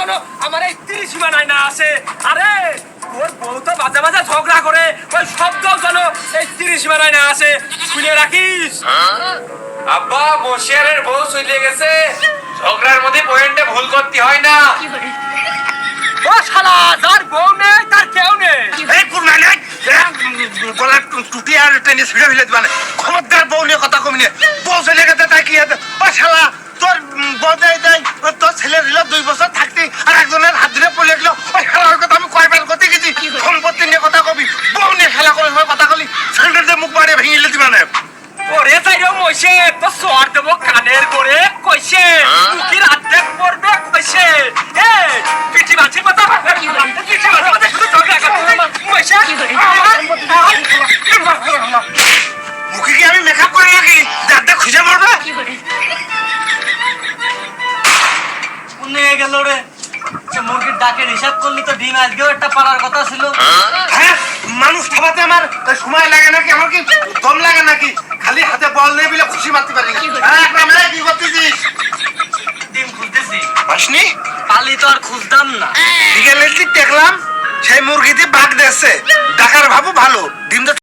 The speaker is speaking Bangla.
যেন আমার এই 30 সীমানায় না আসে। আরে তোর বউ তো মাঝে মাঝে ঝগড়া করে, ওই শব্দও যেন এই 30 সীমানায় না আসে, শুনে রাখিস। আব্বা বসিয়ারের বউ চলে গেছে, ঝগড়ার মধ্যে পয়েন্টে ভুল করতে হয় না। ও শালা, যার বউ নেই তার কেউ নেই। এই কুরবানি গলা টুটি আর টেনে ছিঁড়ে ফেলে দিবা না। খবরদার বউ নিয়ে কথা কমি না। বউ চলে গেছে তাই কি আছে? ও শালা তোর বউ দেয় দেয় তোর ছেলে দিল 2 বছর থাকতে আর একজনের হাত ধরে পড়ে গেল। ওই শালার কথা আমি কয়বার করতে গেছি, সম্পত্তি নিয়ে কথা কবি, বউ নিয়ে খেলা করে কথা কলি, ছেলেদের দিয়ে মুখ বাড়িয়ে ভেঙে দিবা না। ওরে যাইও মইছে, তো সর দেব কানের করে কইছে, মুখের অর্ধেক পড়বে কইছে। এই পিঠি বাঁচির কথা, পিঠি বাঁচির কথা শুধু ঝগড়া করতে মইছে। মুখে কি আমি মেকআপ করে নাকি দাঁতটা খুঁজে মারবে? নিয়ে গেল রে, মুরগির ডাকের হিসাব করলি তো ডিম আজকেও একটা পারার কথা ছিল। হ্যাঁ, মানুষ খাওয়াতে আমার সময় লাগে নাকি? আমার কি দম লাগে নাকি? খালি হাতে বল নেই বলে খুশি মারতে পারি না। হ্যাঁ, আমরা কি করতেছিস? ডিম খুঁজতেছি, পাসনি? পালি তো আর খুঁজতাম না। বিকেলে দেখলাম সেই মুরগিতে বাঘ দেখছে, ডাকার ভাবু ভালো, ডিম তো